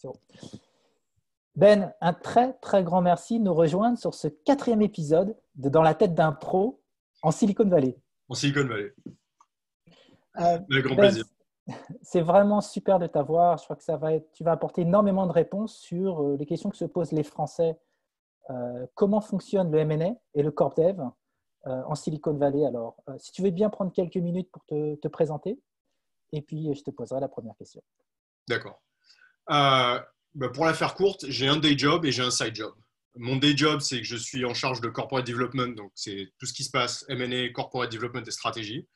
C'est bon. Ben, un très, très grand merci de nous rejoindre sur ce 4e épisode de Dans la tête d'un pro en Silicon Valley. En Silicon Valley. Avec grand Ben, plaisir. c'est vraiment super de t'avoir. Je crois que tu vas apporter énormément de réponses sur les questions que se posent les Français. Comment fonctionne le M&A et le Corp Dev en Silicon Valley. Alors, si tu veux bien prendre quelques minutes pour te présenter, et puis je te poserai la première question. D'accord. Pour la faire courte, j'ai un day job et j'ai un side job. Mon day job, c'est que je suis en charge de corporate development, donc c'est tout ce qui se passe M&A, corporate development et stratégie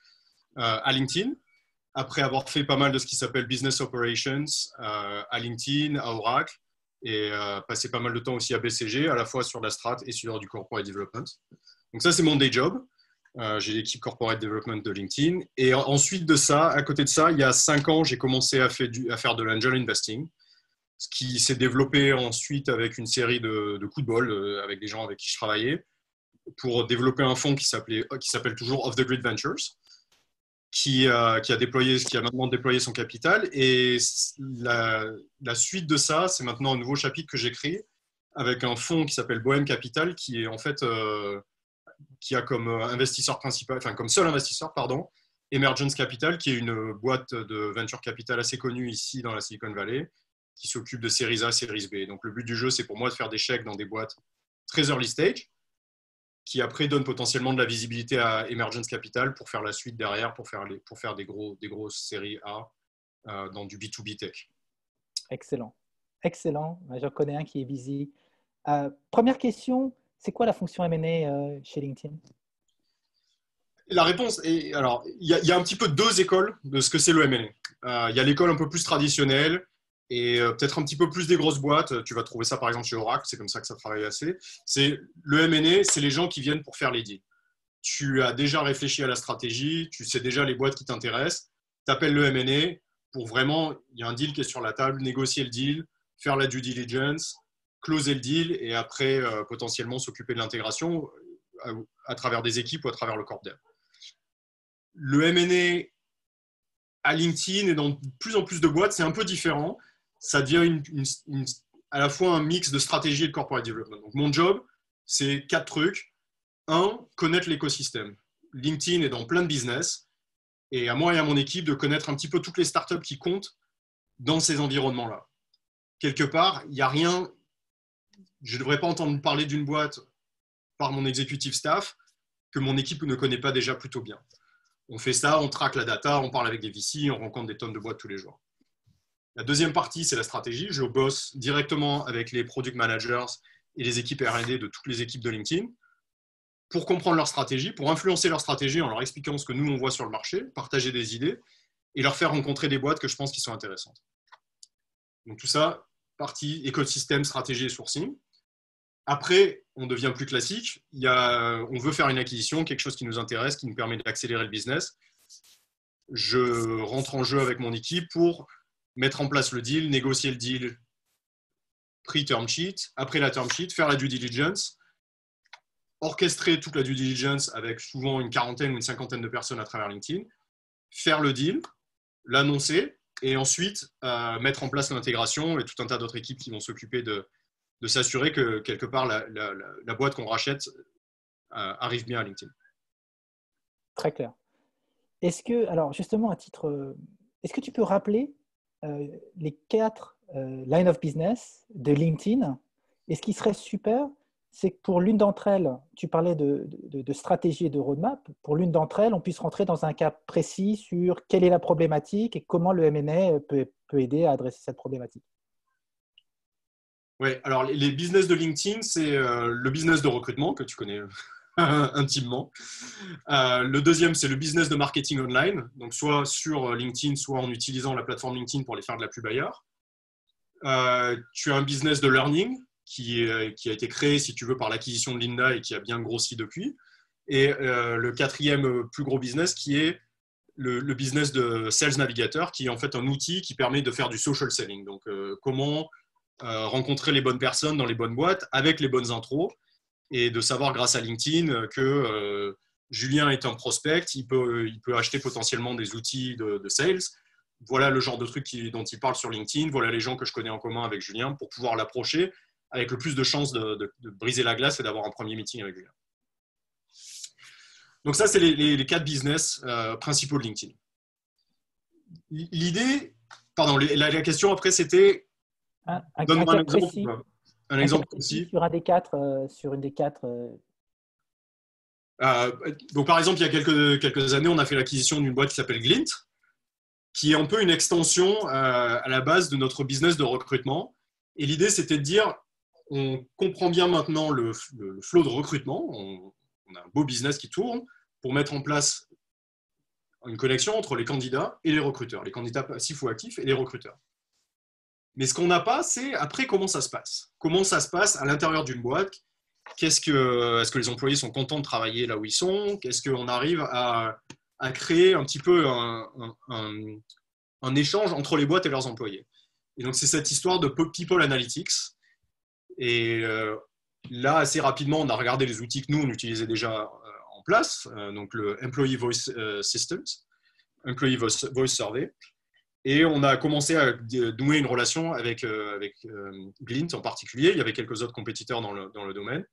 à LinkedIn. Après avoir fait pas mal de ce qui s'appelle business operations à LinkedIn, à Oracle, et passé pas mal de temps aussi à BCG, à la fois sur la strat et sur du corporate development. Donc ça, c'est mon day job. J'ai l'équipe corporate development de LinkedIn. Et ensuite de ça, à côté de ça, il y a 5 ans, j'ai commencé à faire de l'angel investing, ce qui s'est développé ensuite avec une série de coups de bol avec des gens avec qui je travaillais pour développer un fonds qui s'appelle toujours Off the Grid Ventures, qui a maintenant déployé son capital. Et la suite de ça, c'est maintenant un nouveau chapitre que j'écris avec un fonds qui s'appelle Bohem Capital, qui est en fait qui a comme investisseur principal, enfin comme seul investisseur, Emergence Capital, qui est une boîte de venture capital assez connue ici dans la Silicon Valley, qui s'occupe de séries A, séries B. Donc le but du jeu, c'est pour moi de faire des chèques dans des boîtes très early stage, qui après donnent potentiellement de la visibilité à Emergence Capital pour faire la suite derrière, pour faire des grosses séries A dans du B2B tech. Excellent. Excellent. J'en connais un qui est busy. Première question, c'est quoi la fonction M&A chez LinkedIn? La réponse est, alors, il y a un petit peu 2 écoles de ce que c'est le M&A. Il y a l'école un peu plus traditionnelle et peut-être un petit peu plus des grosses boîtes. Tu vas trouver ça par exemple chez Oracle, c'est comme ça que ça travaille assez. C'est le M&A, c'est les gens qui viennent pour faire les deals. Tu as déjà réfléchi à la stratégie, tu sais déjà les boîtes qui t'intéressent, tu appelles le M&A pour vraiment, il y a un deal qui est sur la table, négocier le deal, faire la due diligence, closer le deal et après potentiellement s'occuper de l'intégration à travers des équipes ou à travers le corp dev. Le M&A à LinkedIn et dans de plus en plus de boîtes, c'est un peu différent. Ça devient à la fois un mix de stratégie et de corporate development. Donc, mon job, c'est 4 trucs. 1, connaître l'écosystème. LinkedIn est dans plein de business et à moi et à mon équipe de connaître un petit peu toutes les startups qui comptent dans ces environnements-là. Quelque part, il n'y a rien, je ne devrais pas entendre parler d'une boîte par mon executive staff que mon équipe ne connaît pas déjà plutôt bien. On fait ça, on traque la data, on parle avec des VC, on rencontre des tonnes de boîtes tous les jours. La deuxième partie, c'est la stratégie. Je bosse directement avec les product managers et les équipes R&D de toutes les équipes de LinkedIn pour comprendre leur stratégie, pour influencer leur stratégie en leur expliquant ce que nous, on voit sur le marché, partager des idées et leur faire rencontrer des boîtes que je pense qui sont intéressantes. Donc tout ça, partie écosystème, stratégie et sourcing. Après, on devient plus classique. On veut faire une acquisition, quelque chose qui nous intéresse, qui nous permet d'accélérer le business. Je rentre en jeu avec mon équipe pour mettre en place le deal, négocier le deal, pre-term sheet, après la term sheet, faire la due diligence, orchestrer toute la due diligence avec souvent une 40aine ou une 50aine de personnes à travers LinkedIn, faire le deal, l'annoncer et ensuite mettre en place l'intégration et tout un tas d'autres équipes qui vont s'occuper de s'assurer que quelque part la boîte qu'on rachète arrive bien à LinkedIn. Très clair. Alors justement, est-ce que tu peux rappeler les 4 line of business de LinkedIn? Et ce qui serait super, c'est que pour l'une d'entre elles, tu parlais de stratégie et de roadmap, pour l'une d'entre elles, on puisse rentrer dans un cas précis sur quelle est la problématique et comment le M&A peut aider à adresser cette problématique. Oui, alors les business de LinkedIn, c'est le business de recrutement que tu connais intimement. Le deuxième, c'est le business de marketing online, donc soit sur LinkedIn, soit en utilisant la plateforme LinkedIn pour les faire de la pub ailleurs. Tu as un business de learning qui a été créé, si tu veux, par l'acquisition de Lynda et qui a bien grossi depuis. Et le 4e plus gros business qui est le business de Sales Navigator, qui est en fait un outil qui permet de faire du social selling. Donc, comment rencontrer les bonnes personnes dans les bonnes boîtes avec les bonnes intros et de savoir grâce à LinkedIn que Julien est un prospect, il peut acheter potentiellement des outils de sales, voilà le genre de truc dont il parle sur LinkedIn, voilà les gens que je connais en commun avec Julien pour pouvoir l'approcher avec le plus de chances de briser la glace et d'avoir un premier meeting avec Julien. Donc ça, c'est les 4 business principaux de LinkedIn. L'idée, pardon, la question après, c'était donne-moi un exemple précis. Un exemple précis. Sur un des 4, sur une des 4. Donc par exemple, il y a quelques années, on a fait l'acquisition d'une boîte qui s'appelle Glint, qui est un peu une extension à la base de notre business de recrutement. Et l'idée, c'était de dire, on comprend bien maintenant le flow de recrutement, on a un beau business qui tourne, pour mettre en place une connexion entre les candidats et les recruteurs, les candidats passifs ou actifs et les recruteurs. Mais ce qu'on n'a pas, c'est après comment ça se passe. Comment ça se passe à l'intérieur d'une boîte. Est-ce que les employés sont contents de travailler là où ils sont? Qu'est-ce qu'on arrive à créer un petit peu un échange entre les boîtes et leurs employés? Et donc, c'est cette histoire de People Analytics. Et là, assez rapidement, on a regardé les outils que nous, on utilisait déjà en place, donc le Employee Voice Systems, Employee Voice Survey. Et on a commencé à nouer une relation avec Glint en particulier. Il y avait quelques autres compétiteurs dans le domaine.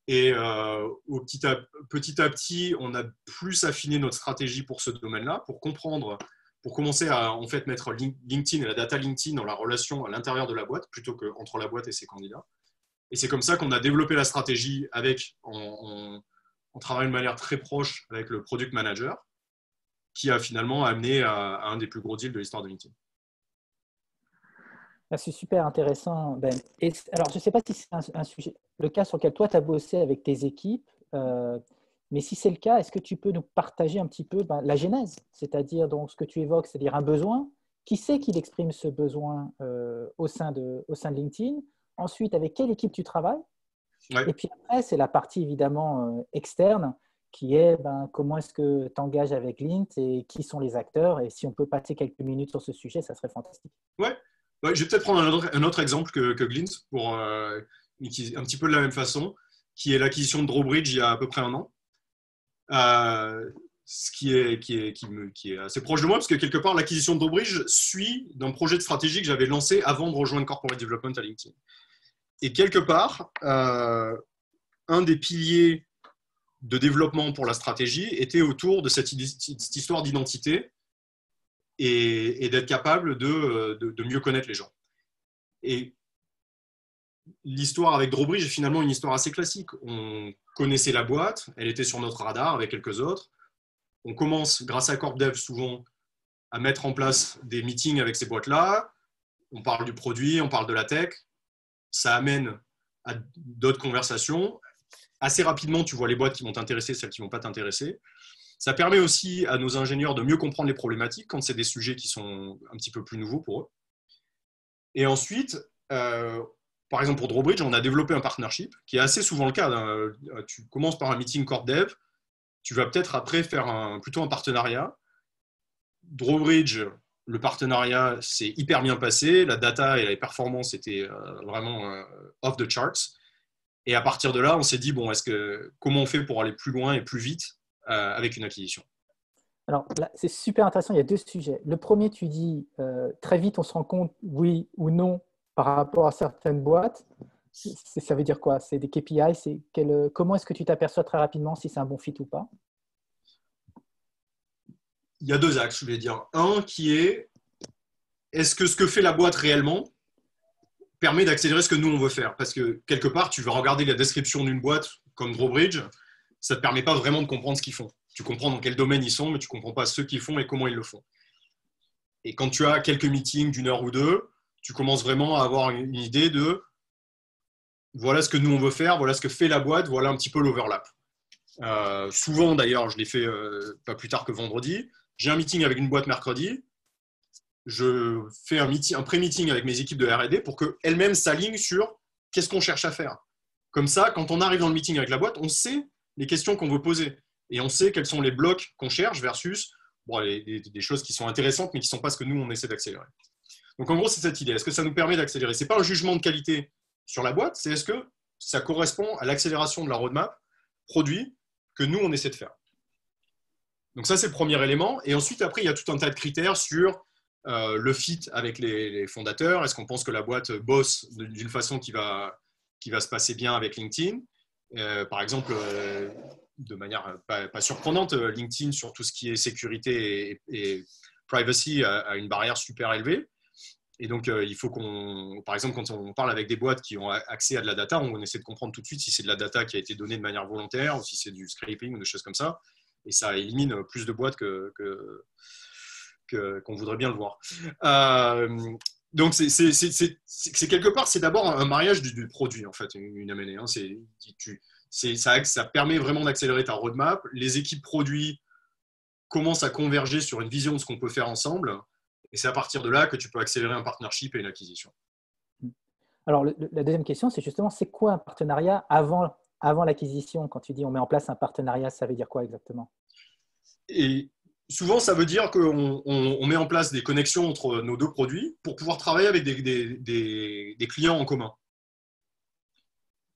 Et petit à petit, on a plus affiné notre stratégie pour ce domaine-là, pour comprendre, pour commencer à en fait mettre LinkedIn et la data LinkedIn dans la relation à l'intérieur de la boîte, plutôt qu'entre la boîte et ses candidats. Et c'est comme ça qu'on a développé la stratégie en travaillant de manière très proche avec le product manager, qui a finalement amené à un des plus gros deals de l'histoire de LinkedIn. C'est super intéressant, Ben. Et, alors, je ne sais pas si c'est un sujet, le cas sur lequel toi, tu as bossé avec tes équipes, mais si c'est le cas, est-ce que tu peux nous partager un petit peu la genèse, c'est-à-dire donc, ce que tu évoques, c'est-à-dire un besoin, qui c'est qu'il exprime ce besoin au sein de LinkedIn? Ensuite, avec quelle équipe tu travailles? Ouais. Et puis après, c'est la partie évidemment externe, qui est comment est-ce que tu engages avec Lint et qui sont les acteurs. Et si on peut passer quelques minutes sur ce sujet, ça serait fantastique. Ouais. Je vais peut-être prendre un autre exemple que Glint, pour un petit peu de la même façon, qui est l'acquisition de Drawbridge il y a à peu près un an. Ce qui est assez proche de moi, parce que quelque part, l'acquisition de Drawbridge suit d'un projet de stratégie que j'avais lancé avant de rejoindre Corporate Development à LinkedIn. Et quelque part, un des piliers de développement pour la stratégie était autour de cette histoire d'identité et d'être capable de mieux connaître les gens. Et l'histoire avec Drawbridge est finalement une histoire assez classique. On connaissait la boîte, elle était sur notre radar avec quelques autres. On commence, grâce à CorpDev, souvent à mettre en place des meetings avec ces boîtes-là. On parle du produit, on parle de la tech. Ça amène à d'autres conversations. Assez rapidement, tu vois les boîtes qui vont t'intéresser, celles qui ne vont pas t'intéresser. Ça permet aussi à nos ingénieurs de mieux comprendre les problématiques quand c'est des sujets qui sont un petit peu plus nouveaux pour eux. Et ensuite, par exemple pour Drawbridge, on a développé un partnership qui est assez souvent le cas. Tu commences par un meeting CorpDev, tu vas peut-être après faire plutôt un partenariat. Drawbridge, le partenariat s'est hyper bien passé, la data et les performances étaient vraiment off the charts. Et à partir de là, on s'est dit, comment on fait pour aller plus loin et plus vite avec une acquisition? Alors là, c'est super intéressant, il y a deux sujets. Le premier, tu dis, très vite, on se rend compte, oui ou non, par rapport à certaines boîtes. Ça veut dire quoi? C'est des KPI, comment est-ce que tu t'aperçois très rapidement si c'est un bon fit ou pas? Il y a deux axes, je vais dire. Un qui est-ce que ce que fait la boîte réellement permet d'accélérer ce que nous, on veut faire? Parce que quelque part, tu vas regarder la description d'une boîte comme Drawbridge, ça ne te permet pas vraiment de comprendre ce qu'ils font. Tu comprends dans quel domaine ils sont, mais tu ne comprends pas ce qu'ils font et comment ils le font. Et quand tu as quelques meetings d'une heure ou deux, tu commences vraiment à avoir une idée de voilà ce que nous, on veut faire, voilà ce que fait la boîte, voilà un petit peu l'overlap. Souvent, d'ailleurs, je l'ai fait pas plus tard que vendredi. J'ai un meeting avec une boîte mercredi. Je fais un pré-meeting avec mes équipes de R&D pour qu'elles-mêmes s'alignent sur qu'est-ce qu'on cherche à faire. Comme ça, quand on arrive dans le meeting avec la boîte, on sait les questions qu'on veut poser et on sait quels sont les blocs qu'on cherche versus des choses qui sont intéressantes mais qui ne sont pas ce que nous, on essaie d'accélérer. Donc, en gros, c'est cette idée. Est-ce que ça nous permet d'accélérer? Ce n'est pas un jugement de qualité sur la boîte, c'est est-ce que ça correspond à l'accélération de la roadmap produit que nous, on essaie de faire. Donc ça, c'est le premier élément. Et ensuite, après, il y a tout un tas de critères sur le fit avec les fondateurs. Est-ce qu'on pense que la boîte bosse d'une façon qui va se passer bien avec LinkedIn? Par exemple, de manière pas surprenante, LinkedIn sur tout ce qui est sécurité et privacy a une barrière super élevée. Et donc, il faut par exemple, quand on parle avec des boîtes qui ont accès à de la data, on essaie de comprendre tout de suite si c'est de la data qui a été donnée de manière volontaire ou si c'est du scraping ou des choses comme ça. Et ça élimine plus de boîtes qu'on voudrait bien le voir. Donc, c'est quelque part, c'est d'abord un mariage du produit, en fait, une M&A. Hein. Ça permet vraiment d'accélérer ta roadmap. Les équipes produits commencent à converger sur une vision de ce qu'on peut faire ensemble. Et c'est à partir de là que tu peux accélérer un partnership et une acquisition. Alors, la deuxième question, c'est justement, c'est quoi un partenariat avant l'acquisition? Quand tu dis on met en place un partenariat, ça veut dire quoi exactement? Et souvent, ça veut dire qu'on met en place des connexions entre nos deux produits pour pouvoir travailler avec des clients en commun.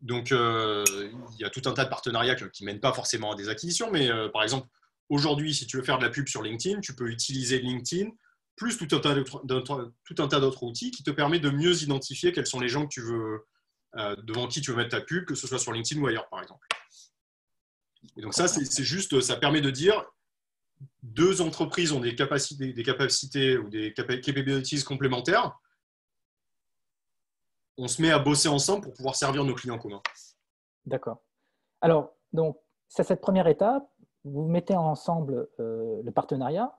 Donc, il y a tout un tas de partenariats qui ne mènent pas forcément à des acquisitions, mais par exemple, aujourd'hui, si tu veux faire de la pub sur LinkedIn, tu peux utiliser LinkedIn plus tout un tas d'autres outils qui te permettent de mieux identifier quels sont les gens que tu veux, devant qui tu veux mettre ta pub, que ce soit sur LinkedIn ou ailleurs, par exemple. Et donc ça, c'est juste, ça permet de dire, deux entreprises ont des capacités ou des capabilities complémentaires. On se met à bosser ensemble pour pouvoir servir nos clients communs. D'accord. Alors, donc, c'est cette première étape. Vous mettez ensemble le partenariat.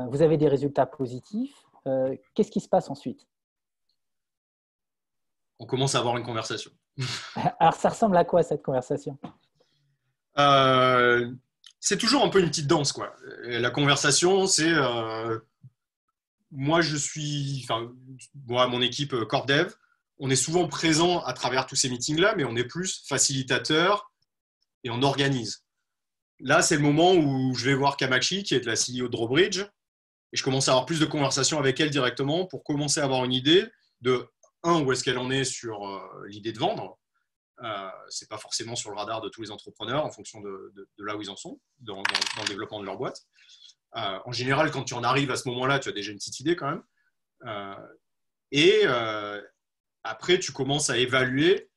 Vous avez des résultats positifs. Qu'est-ce qui se passe ensuite? On commence à avoir une conversation. Alors, ça ressemble à quoi cette conversation? C'est toujours un peu une petite danse, quoi. Et la conversation, c'est moi, mon équipe Corp Dev, on est souvent présent à travers tous ces meetings-là, mais on est plus facilitateur et on organise. Là, c'est le moment où je vais voir Kamakshi, qui est de la CEO de Drawbridge, et je commence à avoir plus de conversations avec elle directement pour commencer à avoir une idée de, où est-ce qu'elle en est sur l'idée de vendre. Ce n'est pas forcément sur le radar de tous les entrepreneurs en fonction de là où ils en sont dans le développement de leur boîte. En général, quand tu en arrives à ce moment-là, tu as déjà une petite idée quand même. Après, tu commences à évaluer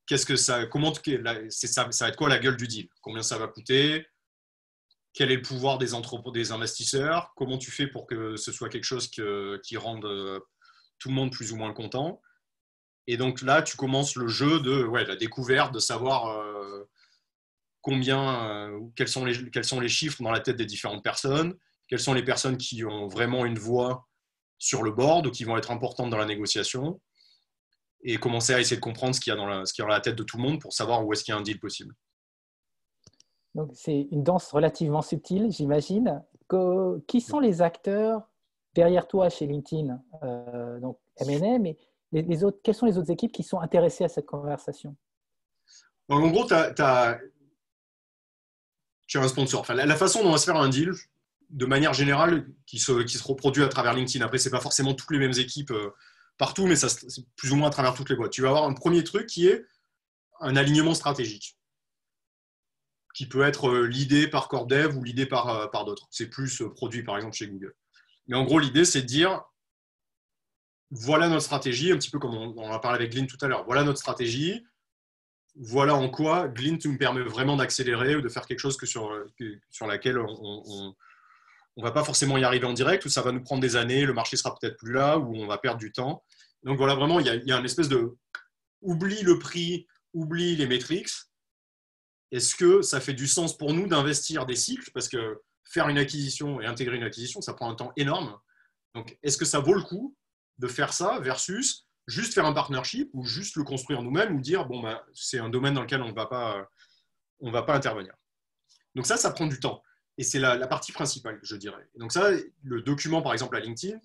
ça va être quoi la gueule du deal, combien ça va coûter, quel est le pouvoir des investisseurs, comment tu fais pour que ce soit quelque chose qui rende tout le monde plus ou moins content. Et donc là, tu commences le jeu de la découverte, de savoir quels sont les chiffres dans la tête des différentes personnes, quelles sont les personnes qui ont vraiment une voix sur le board ou qui vont être importantes dans la négociation, et commencer à essayer de comprendre ce qu'il y a dans la tête de tout le monde pour savoir où est-ce qu'il y a un deal possible. Donc, c'est une danse relativement subtile, j'imagine. Qui sont les acteurs derrière toi chez LinkedIn? Donc, M&A, mais quelles sont les autres équipes qui sont intéressées à cette conversation? En gros, tu as un sponsor. Enfin, la façon dont on va se faire un deal, de manière générale, qui se reproduit à travers LinkedIn. Après, ce n'est pas forcément toutes les mêmes équipes partout, mais c'est plus ou moins à travers toutes les boîtes. Tu vas avoir un premier truc qui est un alignement stratégique, qui peut être l'idée par Corp Dev ou l'idée par d'autres. C'est plus produit, par exemple, chez Google. Mais en gros, l'idée, c'est de dire, voilà notre stratégie, un petit peu comme on a parlé avec Glint tout à l'heure. Voilà notre stratégie. Voilà en quoi Glint nous permet vraiment d'accélérer ou de faire quelque chose sur laquelle on ne va pas forcément y arriver en direct, ou ça va nous prendre des années, le marché sera peut-être plus là, ou on va perdre du temps. Donc voilà, vraiment, il y a une espèce de oublie le prix, oublie les métriques. Est-ce que ça fait du sens pour nous d'investir des cycles? Parce que faire une acquisition et intégrer une acquisition, ça prend un temps énorme. Donc, est-ce que ça vaut le coup de faire ça versus juste faire un partnership ou juste le construire nous-mêmes ou dire, c'est un domaine dans lequel on ne va pas intervenir. Donc ça prend du temps. Et c'est la partie principale, je dirais. Et donc ça, le document, par exemple, à LinkedIn,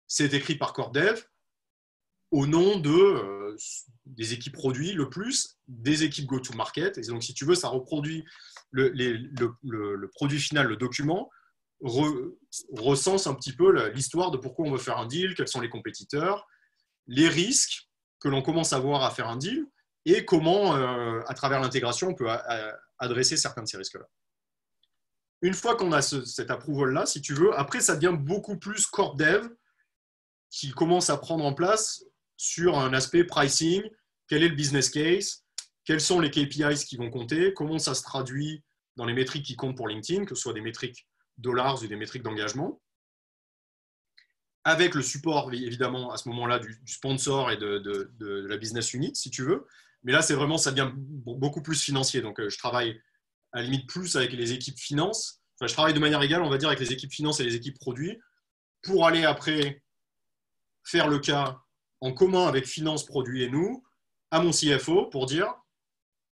c'est écrit par Corp Dev au nom des équipes produits, le plus des équipes go-to-market. Et donc, si tu veux, ça reproduit le produit final, le document, recense un petit peu l'histoire de pourquoi on veut faire un deal, quels sont les compétiteurs, les risques que l'on commence à voir à faire un deal et comment, à travers l'intégration, on peut adresser certains de ces risques-là. Une fois qu'on a cet approval-là, si tu veux, après, ça devient beaucoup plus corp dev qui commence à prendre en place sur un aspect pricing. Quel est le business case? Quels sont les KPIs qui vont compter? Comment ça se traduit dans les métriques qui comptent pour LinkedIn, que ce soit des métriques dollars ou des métriques d'engagement? Avec le support, évidemment, à ce moment-là, du sponsor et de la business unit, si tu veux. Mais là, c'est vraiment, ça devient beaucoup plus financier. Donc, je travaille à la limite plus avec les équipes finance. Enfin, je travaille de manière égale, on va dire, avec les équipes finance et les équipes produits pour aller après faire le cas en commun avec finance, produits et nous, à mon CFO pour dire,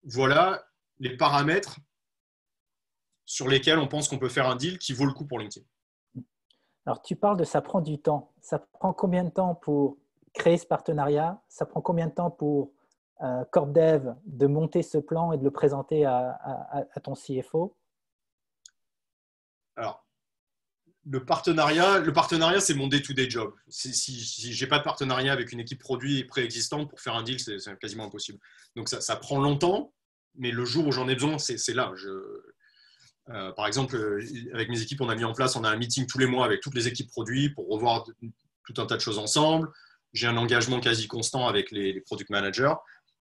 voilà les paramètres sur lesquels on pense qu'on peut faire un deal qui vaut le coup pour LinkedIn. Alors, tu parles de ça prend du temps. Ça prend combien de temps pour créer ce partenariat? Ça prend combien de temps pour Corp Dev de monter ce plan et de le présenter à ton CFO? Alors, le partenariat, c'est mon day-to-day job. Si je n'ai pas de partenariat avec une équipe produit préexistante pour faire un deal, c'est quasiment impossible. Donc, ça prend longtemps, mais le jour où j'en ai besoin, c'est là. Par exemple, avec mes équipes, on a un meeting tous les mois avec toutes les équipes produits pour revoir tout un tas de choses ensemble. J'ai un engagement quasi constant avec les product managers.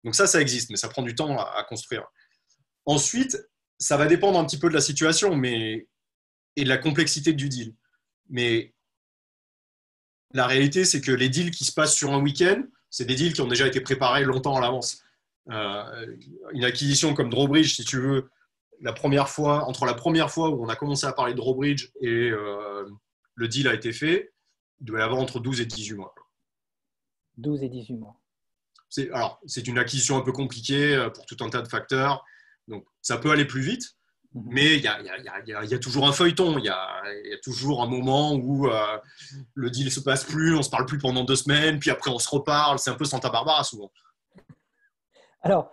Donc ça existe, mais ça prend du temps à construire. Ensuite, ça va dépendre un petit peu de la situation et de la complexité du deal. Mais la réalité, c'est que les deals qui se passent sur un week-end, c'est des deals qui ont déjà été préparés longtemps à l'avance. Une acquisition comme Drawbridge, si tu veux, entre la première fois où on a commencé à parler de Drawbridge et le deal a été fait, il doit y avoir entre 12 et 18 mois. 12 et 18 mois. C'est une acquisition un peu compliquée pour tout un tas de facteurs. Donc, ça peut aller plus vite, mais il y a toujours un feuilleton. Il y a toujours un moment où le deal ne se passe plus, on ne se parle plus pendant 2 semaines, puis après on se reparle. C'est un peu Santa Barbara souvent. Alors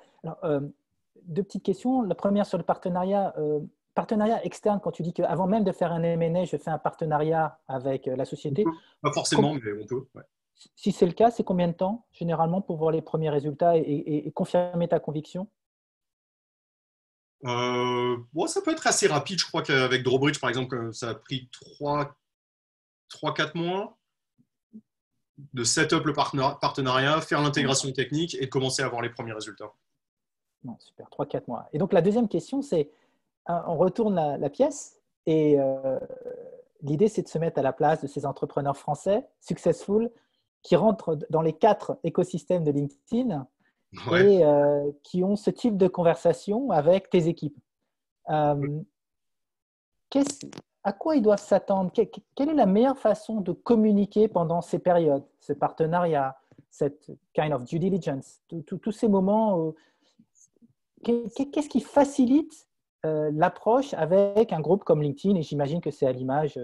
2 petites questions. La première sur le partenariat. Partenariat externe, quand tu dis qu'avant même de faire un M&A, je fais un partenariat avec la société. Pas forcément, mais on peut. Ouais. Si c'est le cas, c'est combien de temps, généralement, pour voir les premiers résultats et confirmer ta conviction? Ça peut être assez rapide. Je crois qu'avec Drawbridge, par exemple, ça a pris 3-4 mois de set-up le partenariat, faire l'intégration technique et de commencer à voir les premiers résultats. Non, super, 3-4 mois. Et donc, la deuxième question, c'est, on retourne la pièce et l'idée, c'est de se mettre à la place de ces entrepreneurs français, successful, qui rentrent dans les 4 écosystèmes de LinkedIn et qui ont ce type de conversation avec tes équipes. À quoi ils doivent s'attendre? Quelle est la meilleure façon de communiquer pendant ces périodes, ce partenariat, cette kind of due diligence, tous ces moments? Qu'est-ce qui facilite l'approche avec un groupe comme LinkedIn? Et j'imagine que c'est à l'image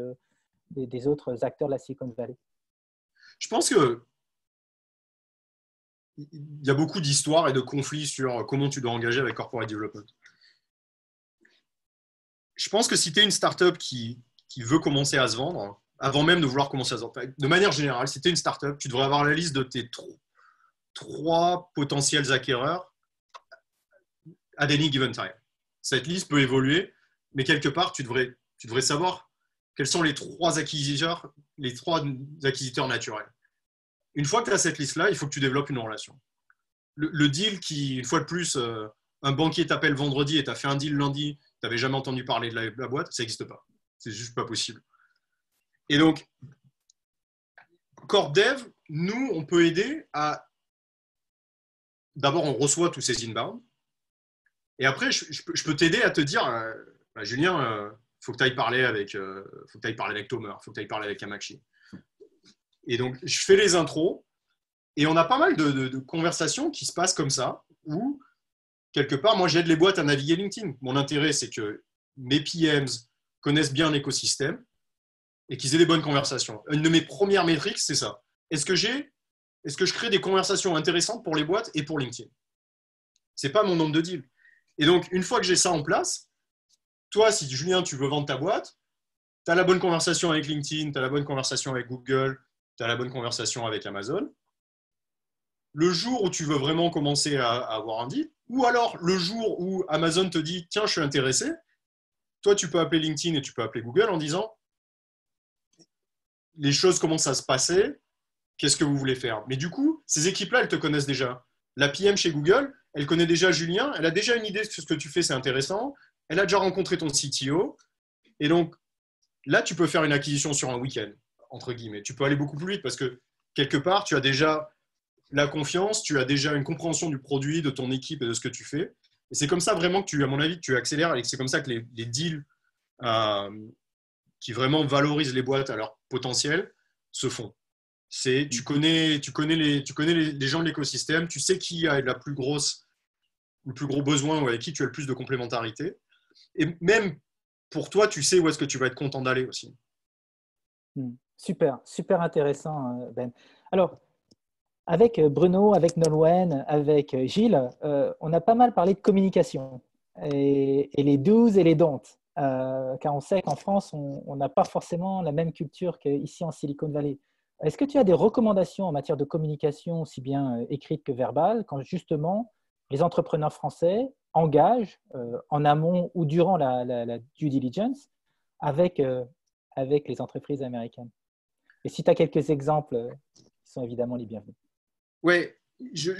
des autres acteurs de la Silicon Valley. Je pense qu'il y a beaucoup d'histoires et de conflits sur comment tu dois engager avec Corporate Development. Je pense que si tu es une startup qui veut commencer à se vendre, avant même de vouloir commencer à se vendre, de manière générale, si tu es une startup, tu devrais avoir la liste de tes 3 potentiels acquéreurs à any given time. Cette liste peut évoluer, mais quelque part, tu devrais savoir quels sont les 3 acquisiteurs naturels. Une fois que tu as cette liste-là, il faut que tu développes une relation. Le deal qui, une fois de plus, un banquier t'appelle vendredi et tu as fait un deal lundi, tu n'avais jamais entendu parler de la boîte, ça n'existe pas. C'est juste pas possible. Et donc, Corp Dev, nous, on peut aider à… D'abord, on reçoit tous ces inbound. Et après, je peux t'aider à te dire, Julien, faut que tu ailles parler avec Tomer, faut que tu ailles parler avec Amachi. Et donc, je fais les intros et on a pas mal de conversations qui se passent comme ça où, quelque part, moi, j'aide les boîtes à naviguer LinkedIn. Mon intérêt, c'est que mes PMs connaissent bien l'écosystème et qu'ils aient des bonnes conversations. Une de mes premières métriques, c'est ça. Est-ce que je crée des conversations intéressantes pour les boîtes et pour LinkedIn? Ce n'est pas mon nombre de deals. Et donc, une fois que j'ai ça en place, toi, si Julien, tu veux vendre ta boîte, tu as la bonne conversation avec LinkedIn, tu as la bonne conversation avec Google, tu as la bonne conversation avec Amazon. Le jour où tu veux vraiment commencer à avoir un deal, ou alors le jour où Amazon te dit « Tiens, je suis intéressé », toi, tu peux appeler LinkedIn et tu peux appeler Google en disant les choses commencent à se passer, qu'est-ce que vous voulez faire? Mais du coup, ces équipes-là, elles te connaissent déjà. La PM chez Google, elle connaît déjà Julien, elle a déjà une idée de ce que tu fais, c'est intéressant, elle a déjà rencontré ton CTO, et donc là, tu peux faire une acquisition sur un week-end, entre guillemets. Tu peux aller beaucoup plus vite parce que quelque part, tu as déjà la confiance, tu as déjà une compréhension du produit, de ton équipe et de ce que tu fais. Et c'est comme ça vraiment que à mon avis, tu accélères et c'est comme ça que les deals euh, qui vraiment valorisent les boîtes à leur potentiel se font. C'est tu connais les gens de l'écosystème, tu sais qui a le plus gros besoin ou avec qui tu as le plus de complémentarité. Et même pour toi, tu sais où est-ce que tu vas être content d'aller aussi. Super, super intéressant, Ben. Alors, avec Bruno, avec Nolwenn, avec Gilles, on a pas mal parlé de communication et les do's et les don'ts. Car on sait qu'en France, on n'a pas forcément la même culture qu'ici en Silicon Valley. Est-ce que tu as des recommandations en matière de communication, aussi bien écrite que verbale, quand justement les entrepreneurs français engagent en amont ou durant la due diligence avec, avec les entreprises américaines? Et si tu as quelques exemples, ils sont évidemment les bienvenus. Ouais, j'ai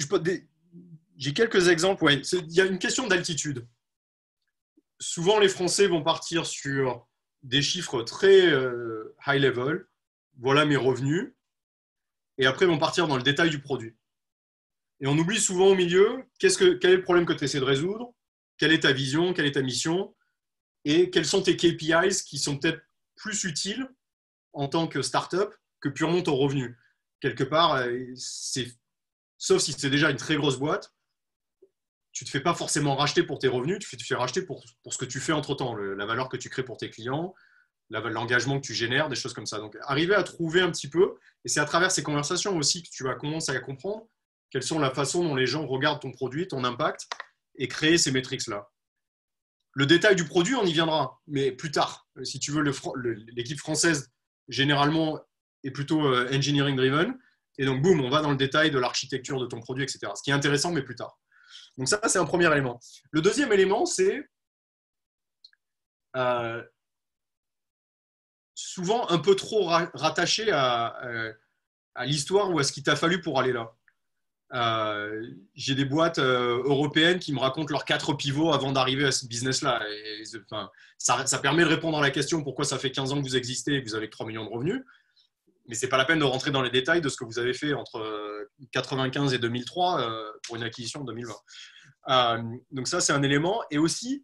quelques exemples. Ouais. Il y a une question d'altitude. Souvent, les Français vont partir sur des chiffres très high level. Voilà mes revenus. Et après, ils vont partir dans le détail du produit. Et on oublie souvent au milieu quel est le problème que tu essaies de résoudre, quelle est ta vision, quelle est ta mission, et quels sont tes KPIs qui sont peut-être plus utiles en tant que startup que purement ton revenu. Quelque part, sauf si c'est déjà une très grosse boîte, tu ne te fais pas forcément racheter pour tes revenus, tu te fais racheter pour ce que tu fais entre-temps, la valeur que tu crées pour tes clients, l'engagement que tu génères, des choses comme ça. Donc, arriver à trouver un petit peu, et c'est à travers ces conversations aussi que tu vas commencer à comprendre quelles sont la façon dont les gens regardent ton produit, ton impact, et créer ces métriques-là. Le détail du produit, on y viendra, mais plus tard. Si tu veux, l'équipe française, généralement, est plutôt engineering driven. Et donc, boum, on va dans le détail de l'architecture de ton produit, etc. Ce qui est intéressant, mais plus tard. Donc ça, c'est un premier élément. Le deuxième élément, c'est souvent un peu trop rattaché à l'histoire ou à ce qu'il t'a fallu pour aller là. J'ai des boîtes européennes qui me racontent leurs 4 pivots avant d'arriver à ce business-là. Et, enfin, ça permet de répondre à la question pourquoi ça fait 15 ans que vous existez et que vous avez 3 millions de revenus. Mais ce n'est pas la peine de rentrer dans les détails de ce que vous avez fait entre 1995 et 2003 pour une acquisition en 2020. Donc ça, c'est un élément. Et aussi,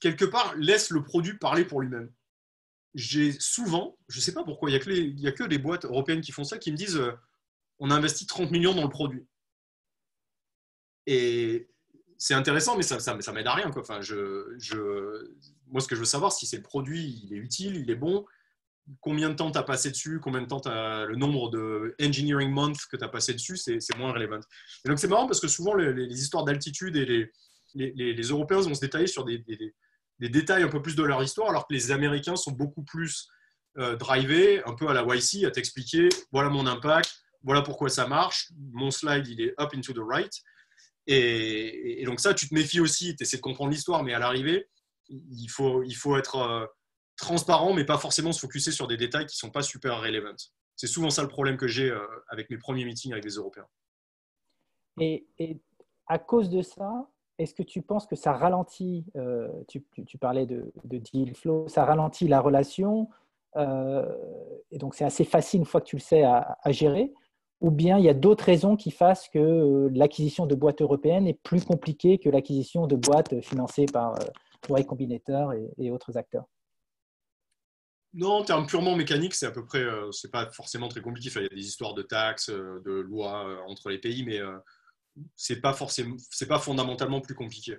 quelque part, laisse le produit parler pour lui-même. J'ai souvent, je ne sais pas pourquoi, il n'y a que des boîtes européennes qui font ça, qui me disent on a investi 30 millions dans le produit. Et c'est intéressant, mais ça m'aide à rien, quoi. Enfin, moi, ce que je veux savoir, si c'est le produit, il est utile, il est bon, combien de temps tu as passé dessus, combien de temps le nombre de engineering months que tu as passé dessus, c'est moins relevant. Et donc, c'est marrant parce que souvent, les histoires d'altitude et les Européens vont se détailler sur des détails un peu plus de leur histoire, alors que les Américains sont beaucoup plus drivés, un peu à la YC, à t'expliquer, voilà mon impact, voilà pourquoi ça marche, mon slide, il est up into the right. Et donc ça, tu te méfies aussi, tu essaies de comprendre l'histoire, mais à l'arrivée, il faut être transparent, mais pas forcément se focuser sur des détails qui ne sont pas super relevant. C'est souvent ça le problème que j'ai avec mes premiers meetings avec les Européens. Et à cause de ça, est-ce que tu penses que ça ralentit, tu parlais de deal flow, ça ralentit la relation et donc c'est assez facile une fois que tu le sais à gérer, ou bien il y a d'autres raisons qui fassent que l'acquisition de boîtes européennes est plus compliquée que l'acquisition de boîtes financées par Y Combinator et autres acteurs? Non, en termes purement mécaniques, c'est à peu près, c'est pas forcément très compliqué. Enfin, il y a des histoires de taxes, de lois entre les pays, mais c'est pas fondamentalement plus compliqué.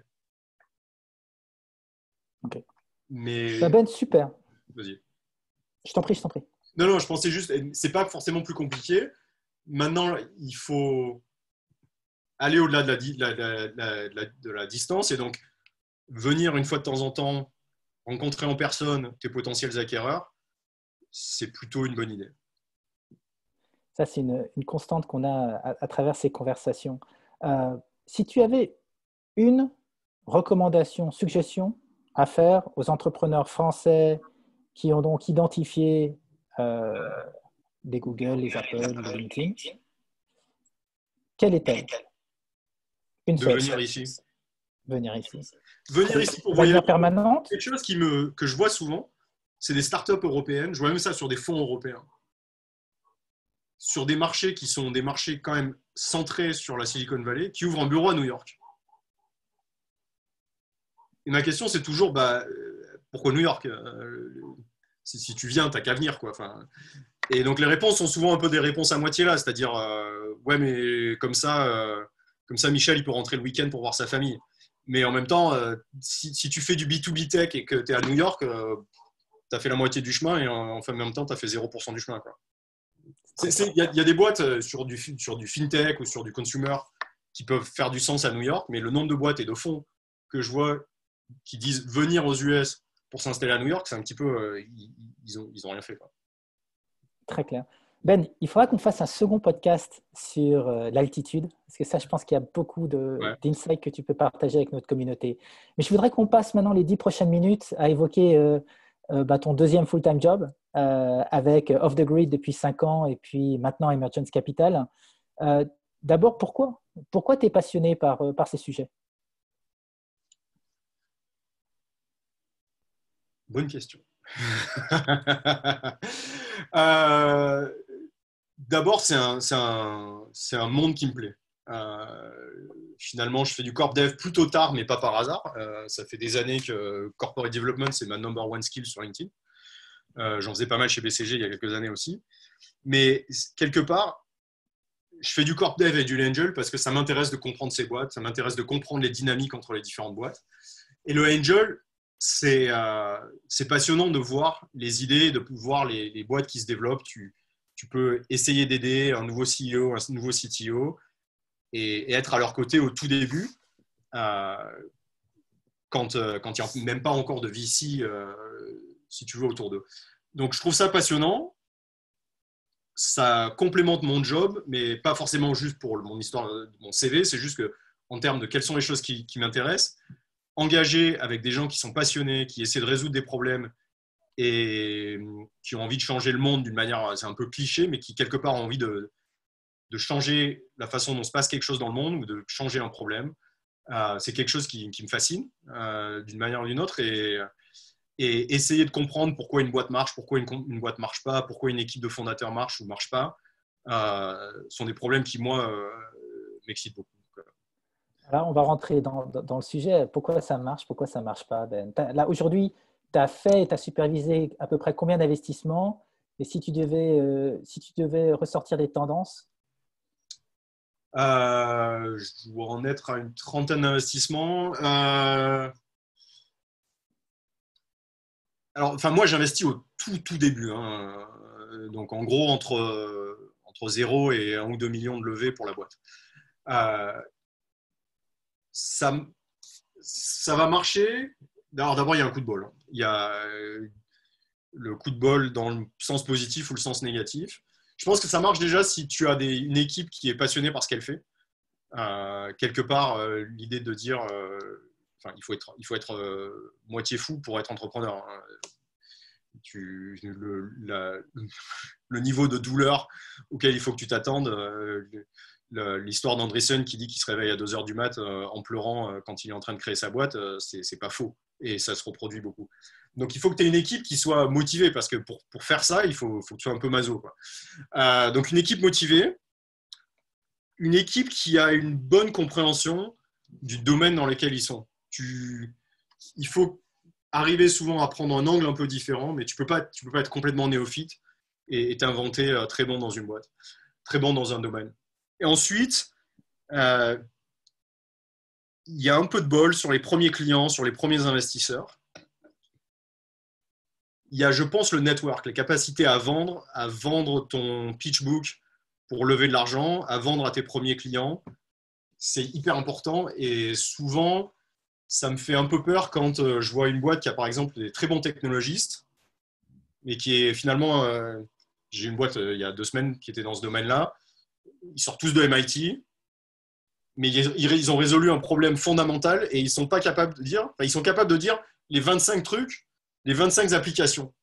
Ok. Mais Ben, super. vas-y. Je t'en prie, je t'en prie. Non, je pensais juste, c'est pas forcément plus compliqué. Maintenant, il faut aller au-delà de la distance et donc venir une fois de temps en temps rencontrer en personne tes potentiels acquéreurs, c'est plutôt une bonne idée. Ça, c'est une constante qu'on a à travers ces conversations. Si tu avais une recommandations, suggestions à faire aux entrepreneurs français qui ont donc identifié les Google, les Apple, les LinkedIn, quelle est-elle? Une De seule. venir ici. Venir ici. Venir ici pour De voyager. manière permanente? Quelque chose que je vois souvent, c'est des startups européennes. Je vois même ça sur des fonds européens. Sur des marchés qui sont des marchés quand même centrés sur la Silicon Valley, qui ouvrent un bureau à New York. Et ma question, c'est toujours, pourquoi New York? Si tu viens, t'as qu'à venir, quoi. Enfin, et donc les réponses sont souvent un peu des réponses à moitié là, c'est-à-dire, ouais, mais comme ça, Michel, il peut rentrer le week-end pour voir sa famille. Mais en même temps, si tu fais du B2B tech et que tu es à New York, tu as fait la moitié du chemin et en même temps, tu as fait 0% du chemin, quoi. Il y a des boîtes sur du fintech ou sur du consumer qui peuvent faire du sens à New York, mais le nombre de boîtes et de fonds que je vois qui disent venir aux US pour s'installer à New York, c'est un petit peu, ils ont rien fait, quoi. Très clair. Ben, il faudra qu'on fasse un second podcast sur l'altitude, parce que ça, je pense qu'il y a beaucoup d'insights que tu peux partager avec notre communauté. Mais je voudrais qu'on passe maintenant les 10 prochaines minutes à évoquer ton deuxième full-time job avec Off the Grid depuis 5 ans et puis maintenant Emergence Capital. D'abord, pourquoi tu es passionné par ces sujets? Bonne question. D'abord, c'est un monde qui me plaît. Finalement, je fais du corp dev plutôt tard, mais pas par hasard. Ça fait des années que corporate development, c'est ma number one skill sur LinkedIn. J'en faisais pas mal chez BCG il y a quelques années aussi. Mais quelque part, je fais du corp dev et du angel parce que ça m'intéresse de comprendre ces boîtes, ça m'intéresse de comprendre les dynamiques entre les différentes boîtes. Et le angel, c'est passionnant de voir les idées, de voir les boîtes qui se développent. Tu peux essayer d'aider un nouveau CEO, un nouveau CTO et être à leur côté au tout début, quand il n'y a même pas encore de VC, si tu veux, autour d'eux. Donc, je trouve ça passionnant. Ça complémente mon job, mais pas forcément juste pour mon histoire, mon CV. C'est juste qu'en termes de quelles sont les choses qui m'intéressent, engager avec des gens qui sont passionnés, qui essaient de résoudre des problèmes et qui ont envie de changer le monde d'une manière, c'est un peu cliché, mais qui quelque part ont envie de changer la façon dont se passe quelque chose dans le monde ou de changer un problème. C'est quelque chose qui me fascine d'une manière ou d'une autre et essayer de comprendre pourquoi une boîte marche, pourquoi une boîte marche pas, pourquoi une équipe de fondateurs marche ou marche pas, sont des problèmes qui, moi, m'excitent beaucoup. Alors, on va rentrer dans le sujet. Pourquoi ça marche pas, Ben? Là, aujourd'hui, tu as fait et tu as supervisé à peu près combien d'investissements? Et si tu devais ressortir des tendances? Je dois en être à une trentaine d'investissements. Alors, enfin, moi, j'investis au tout début, hein. Donc, en gros, entre 0 et 1 ou 2 millions de levées pour la boîte. Ça va marcher. D'abord, il y a un coup de bol. Il y a le coup de bol dans le sens positif ou le sens négatif. Je pense que ça marche déjà si tu as une équipe qui est passionnée par ce qu'elle fait. Quelque part, l'idée de dire il faut être moitié fou pour être entrepreneur, hein. Le niveau de douleur auquel il faut que tu t'attendes, l'histoire d'Andreessen qui dit qu'il se réveille à 2h du mat en pleurant quand il est en train de créer sa boîte, c'est pas faux et ça se reproduit beaucoup. Donc il faut que tu aies une équipe qui soit motivée parce que pour faire ça, il faut que tu sois un peu maso, quoi. Donc une équipe motivée, une équipe qui a une bonne compréhension du domaine dans lequel ils sont. Il faut arriver souvent à prendre un angle un peu différent, mais tu peux pas être complètement néophyte et t'inventer très bon dans une boîte, très bon dans un domaine. Et ensuite, il y a un peu de bol sur les premiers clients, sur les premiers investisseurs. Il y a, je pense, le network, la capacité à vendre ton pitch book pour lever de l'argent, à vendre à tes premiers clients. C'est hyper important et souvent, ça me fait un peu peur quand je vois une boîte qui a par exemple des très bons technologistes, mais qui est finalement, j'ai une boîte il y a 2 semaines qui était dans ce domaine-là. Ils sortent tous de MIT, mais ils ont résolu un problème fondamental et ils sont pas capables de dire, enfin, ils sont capables de dire les 25 trucs, les 25 applications.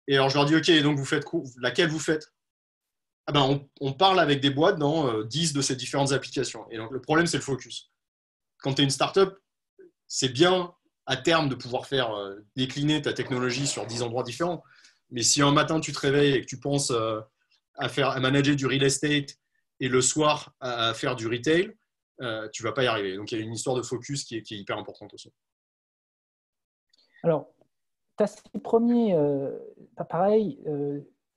Et alors je leur dis, OK, donc vous faites quoi, laquelle vous faites? Ah ben, on parle avec des boîtes dans 10 de ces différentes applications. Et donc le problème, c'est le focus. Quand tu es une startup, c'est bien à terme de pouvoir faire décliner ta technologie sur 10 endroits différents. Mais si un matin tu te réveilles et que tu penses à manager du real estate et le soir à faire du retail, tu ne vas pas y arriver. Donc il y a une histoire de focus qui est hyper importante aussi. Alors, tu as ces premiers, pareil,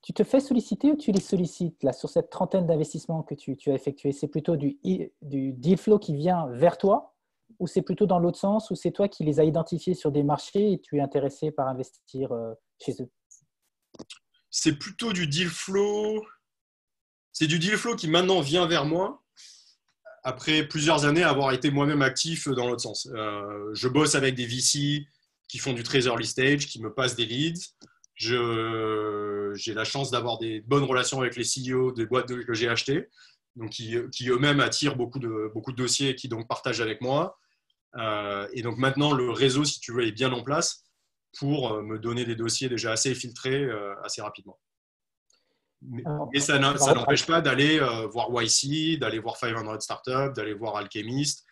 tu te fais solliciter ou tu les sollicites là, sur cette trentaine d'investissements que tu as effectués? C'est plutôt du deal flow qui vient vers toi ou c'est plutôt dans l'autre sens ou c'est toi qui les as identifiés sur des marchés et tu es intéressé par investir chez eux? C'est plutôt du deal flow. C'est du deal flow qui maintenant vient vers moi après plusieurs années à avoir été moi-même actif dans l'autre sens. Je bosse avec des VC qui font du très early stage, qui me passent des leads. J'ai la chance d'avoir des bonnes relations avec les CEO des boîtes que j'ai achetées, donc qui eux-mêmes attirent beaucoup de dossiers et qui donc partagent avec moi. Et donc maintenant, le réseau, si tu veux, est bien en place pour me donner des dossiers déjà assez filtrés assez rapidement. Mais ça n'empêche pas d'aller voir YC, d'aller voir 500 Startups, d'aller voir Alchemist.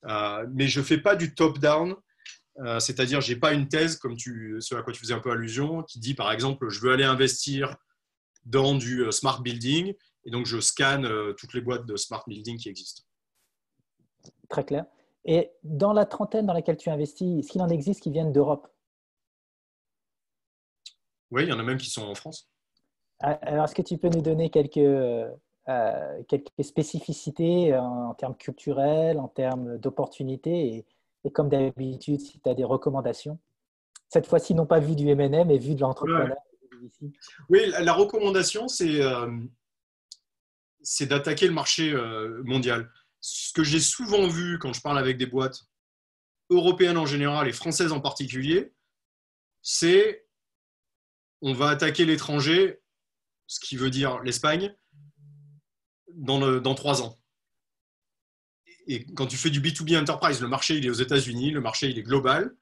Mais je ne fais pas du top-down. C'est-à-dire, je n'ai pas une thèse, comme ce à quoi tu faisais un peu allusion, qui dit, par exemple, je veux aller investir dans du smart building, et donc je scanne toutes les boîtes de smart building qui existent. Très clair. Et dans la trentaine dans laquelle tu investis, est-ce qu'il en existe qui viennent d'Europe? Oui, il y en a même qui sont en France. Alors, est-ce que tu peux nous donner quelques spécificités en termes culturels, en termes d'opportunités et comme d'habitude, si tu as des recommandations? Cette fois-ci, non pas vu du M&A, mais vu de l'entrepreneur. Ouais. Oui, la recommandation, c'est d'attaquer le marché mondial. Ce que j'ai souvent vu quand je parle avec des boîtes européennes en général et françaises en particulier, c'est on va attaquer l'étranger, ce qui veut dire l'Espagne, dans 3 ans. Et quand tu fais du B2B enterprise, le marché il est aux États-Unis, le marché il est global,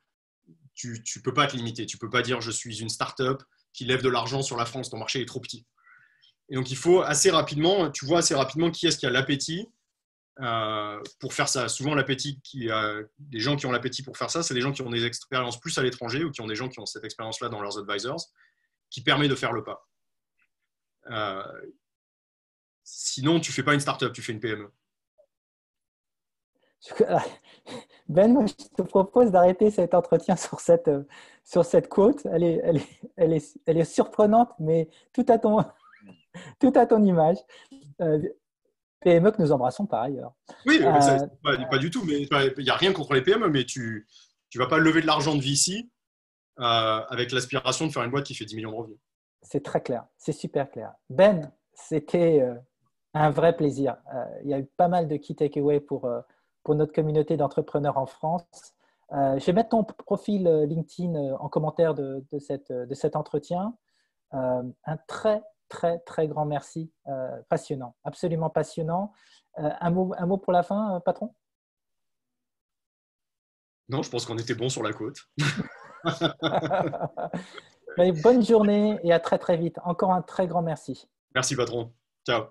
tu ne peux pas te limiter. Tu ne peux pas dire je suis une start-up qui lève de l'argent sur la France, ton marché est trop petit. Et donc il faut assez rapidement, tu vois assez rapidement qui est-ce qui a l'appétit pour faire ça. Souvent l'appétit, des gens qui ont l'appétit pour faire ça, c'est des gens qui ont des expériences plus à l'étranger ou qui ont des gens qui ont cette expérience-là dans leurs advisors, qui permet de faire le pas. Sinon, tu ne fais pas une start-up, tu fais une PME. Ben, moi, je te propose d'arrêter cet entretien sur cette quote. Elle est surprenante, mais tout à ton image. PME que nous embrassons par ailleurs. Oui, pas du tout. Mais il n'y a rien contre les PME, mais tu ne vas pas lever de l'argent de VC avec l'aspiration de faire une boîte qui fait 10 millions de revenus. C'est très clair, c'est super clair. Ben, c'était un vrai plaisir. Il y a eu pas mal de key takeaways pour notre communauté d'entrepreneurs en France. Je vais mettre ton profil LinkedIn en commentaire de cet entretien. Un très, très, très grand merci. Passionnant, absolument passionnant. Un mot pour la fin, patron? Non, je pense qu'on était bon sur la côte. Bonne journée et à très, très vite. Encore un très grand merci. Merci, patron. Ciao.